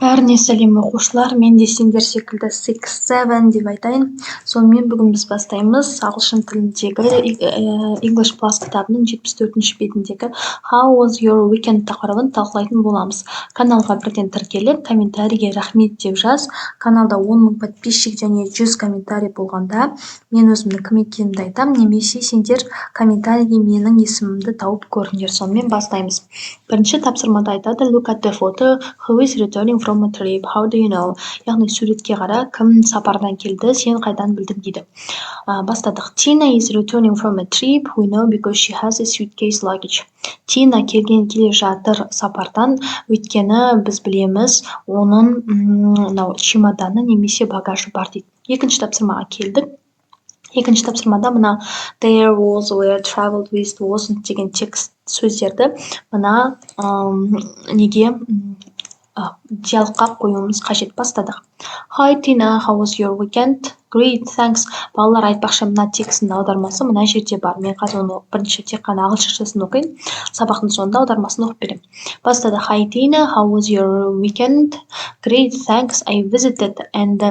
Бәріне сәлем оқушылар, мен де сендер секілді 6-7 деп айтайын. Сонымен бүгін біз бастаймыз ағылшын тіліндегі English Plus кітабының 74-ші бетіндегі How was your weekend тақырыбын талқылайтын боламыз. Каналға бірден тіркеліп, комментарийге рахмет деп жаз. Каналда 10 000 подписчик және 100 комментарий болғанда мен өзімнің кім екенімді айтам, немесе сендер комментарийге менің есімімді тауып көріңдер. Сонымен бастаймыз. Бірінші тапсырмада айтады, look at the photo, who is returning from a trip, how do you know? Яғни суретке қара, кім сапардан келді, сен қайдан білдің дейді. Бастадық. Tina is returning from a trip, we know because she has a suitcase luggage. Тина келе жатыр сапардан, өйткені біз білеміз, оның чемоданы немесе багажы бар дейді. Екінші тапсырмаға келдік. Екінші тапсырмада мына there was, where, traveled with, wasn't деген текст сөздерді мына неге диалогқа қоюымыз қажет. Бастадық. Hi Tina, how was your weekend? Great, thanks. Балалар айтпақшы мына текстің аудармасы мына жерде бар. Мен қазір оны бірінші тек қана ағылшыншасын оқиын. Сабақтың соңында аудармасын оқып беремін. Бастады. Hi Tina, how was your weekend? Great, thanks. I visited and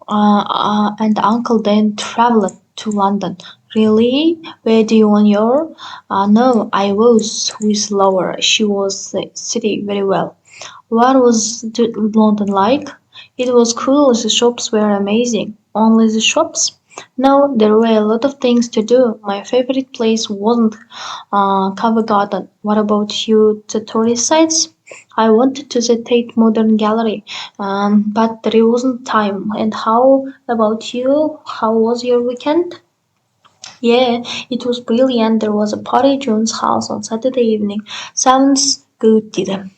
Uncle Dan traveled to London. Really? Where do you want your? No, I was with Laura. She was the city very well. What was London like? It was cool. The shops were amazing. Only the shops? No, there were a lot of things to do. My favorite place wasn't Covent Garden. What about you? The tourist sites? I wanted to the Tate Modern Gallery, but there wasn't time. And how about you? How was your weekend? Yeah, it was brilliant. There was a party at John's house on Saturday evening. Sounds good дейді.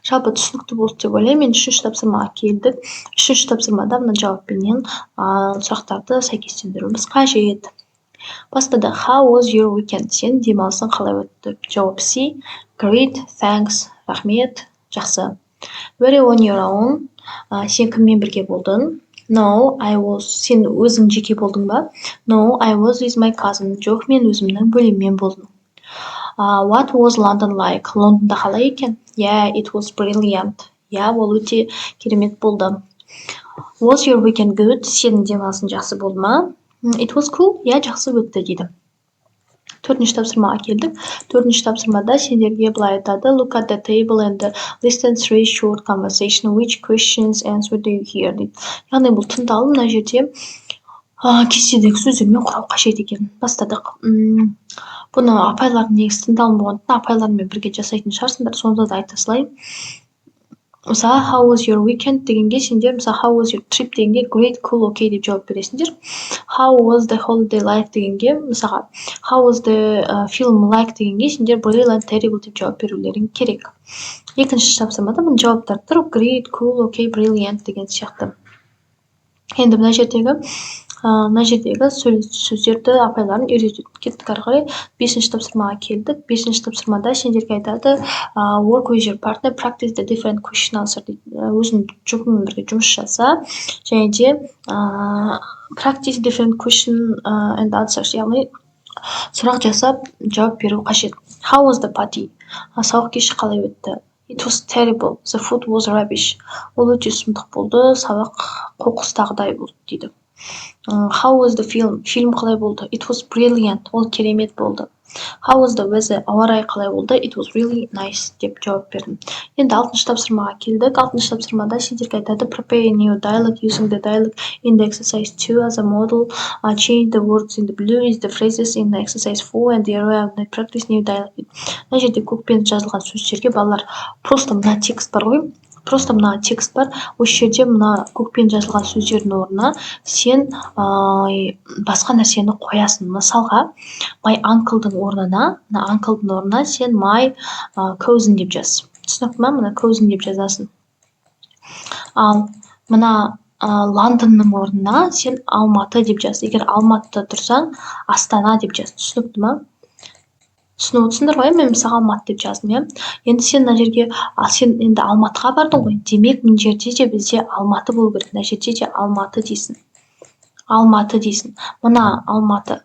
Жалпы түсінікті болды деп ойлаймын. Мен үшінші тапсырмаға келдік. Үшінші тапсырмада мына жауаппенен сұрақтарды сәйкестендіруіміз қажет. Бастады. How was your weekend? Сен демалысың қалай өтті? Жауап C. Great, thanks. Рахмет. Жақсы. Were you on your own? Сен кіммен бірге болдың? No, I was. Сен өзің жеке болдың ба? No, I was with my cousin. Жоқ, мен өзімнің бөліммен болдым. What was London like? Лондонда қалай екен? Yeah, it was brilliant. Yeah, ол өте керемет болды. Was your weekend good? Сенің демалысың жақсы болды ма? It was cool. Yeah, жақсы өтті дейді. Төртінші тапсырмаға келдік. Төртінші тапсырмада сендерге былай айтады. Look at the table and listen three short conversation. Which questions answer do you hear? дейді. Яғни бұл тыңдалым мына жерде кестедегі сөздермен құрау қажет екен. Бастадық. Бұны апайлардың негізі тыңдалым болғандықтан апайлармен бірге жасайтын шығарсыңдар. Сонда да айта салайын. Мысалы, how was your weekend дегенге сендер, мысалы, how was your trip дегенге great, cool, okay деп жауап бересіңдер. How was the holiday like дегенге, мысалы, how was the film like дегенге сендер brilliant, terrible деп жауап берулерің керек. Екінші тапсырмада бұның жауаптары тұр. Great, cool, okay, brilliant деген сияқты. Енді мына жердегі сөздерді апайларын үйретіп кеттік ары қарай. Бесінші тапсырмаға келдік. Бесінші тапсырмада сендерге айтады work with your partner, practice the different question answer дейді. Өзің жұпыңмен бірге жұмыс жаса, және де practice different question and answers, яғни сұрақ жасап жауап беру қажет. How was the party? Сауық кеші қалай өтті? It was terrible. The food was rubbish. Ол өте сұмдық болды, сабақ қоқыстағыдай болды дейді. How was the film? Фильм қалай болды? It was brilliant. Ол керемет болды. How was the weather? Ауа райы қалай болды? It was really nice деп жауап бердім. Енді алтыншы тапсырмаға келдік. Алтыншы тапсырмада сендерге айтады prepare a new dialogue using the dialogue in the exercise 2 as a model. Change the words in the blue is the phrases in the exercise 4 and the area of the practice new dialogue. Мына жерде көкпен жазылған сөздерге балалар просто мына текст бар ғой. Просто мына текст бар. Осы жерде мына көкпен жазылған сөздердің орнына сен басқа нәрсені қоясың. Мысалға, my uncle'дың орнына сен my cousin деп жаз. Түсінікті ма? Мына cousin деп жазасың. Ал мына Лондонның орнына сен Алматы деп жаз. Егер Алматыда тұрсаң, Астана деп жаз. Түсінікті ма? Түсініп отырсыңдар ғой, мен мысалы Алматы деп жаздым. Енді сен мына жерге, сен енді Алматыға бардың ғой. Демек, мына жерде де бізде Алматы болу керек. Мына жерде де Алматы дейсің. Алматы дейсің. Мына Алматы.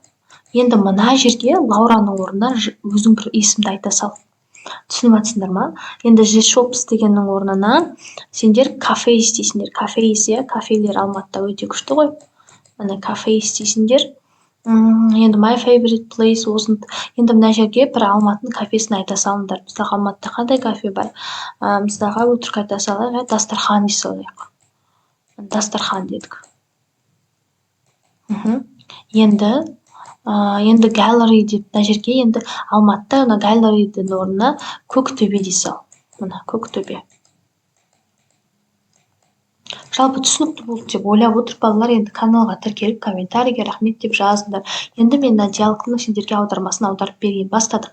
Енді мына жерге Лаураның орнына өзің бір есімді айта сал. түсініп жатсыңдар ма? Енді the shops дегеннің орнына сендер кафе істейсіңдер. Кафейс, иә, кафелер Алматыда өте күшті ғой. Міне кафе істейсіңдер. Енді my favorite place wasn't. Енді мына жерге бір Алматының кафесін айта салыңдар. Біздағы Алматыда қандай кафе бар? Біздағы өтірік айта салайық, иә, дастархан дей салайық. Дастархан дедік. Енді gallery деп мына жерге енді Алматыда мына galleryдің орнына Көктөбе дей сал. Мына Көктөбе. Жалпы түсінікті болды деп ойлап отырып балалар енді каналға тіркеліп комментарийге рахмет деп жазыңдар. Енді мен мына диалогтың сендерге аудармасын аударып берейін. Бастадық.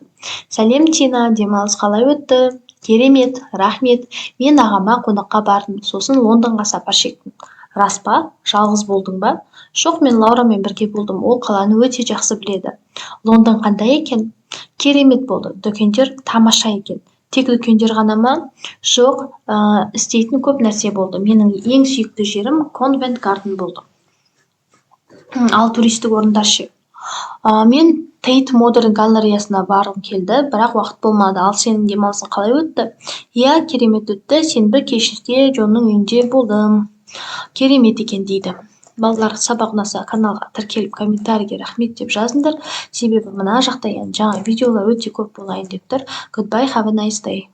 Сәлем Тина, демалыс қалай өтті? Керемет, рахмет. Мен ағама қонаққа бардым, сосын Лондонға сапар шектім. Рас па? Жалғыз болдың ба? Жоқ, мен Лаурамен бірге болдым. Ол қаланы өте жақсы біледі. Лондон қандай екен? Керемет болды. Дүкендер тамаша екен. Тек дүкендер ғана ма? Жоқ, істейтін көп нәрсе болды. Менің ең сүйікті жерім Конвент Гарден болды. Ал туристік орындар ше? Мен Тейт Модерн галереясына барғым келді, бірақ уақыт болмады. Ал сенің демалысың қалай өтті? Иә, керемет өтті. Сенбі кеште Джонның үйінде болдым. Керемет екен дейді. Балалар, сабақ ұнаса каналға тіркеліп комментарийге рахмет деп жазыңдар. Себебі мына жақта енді жаңа видеолар өте көп болайын деп тұр. Goodbye, have a nice day.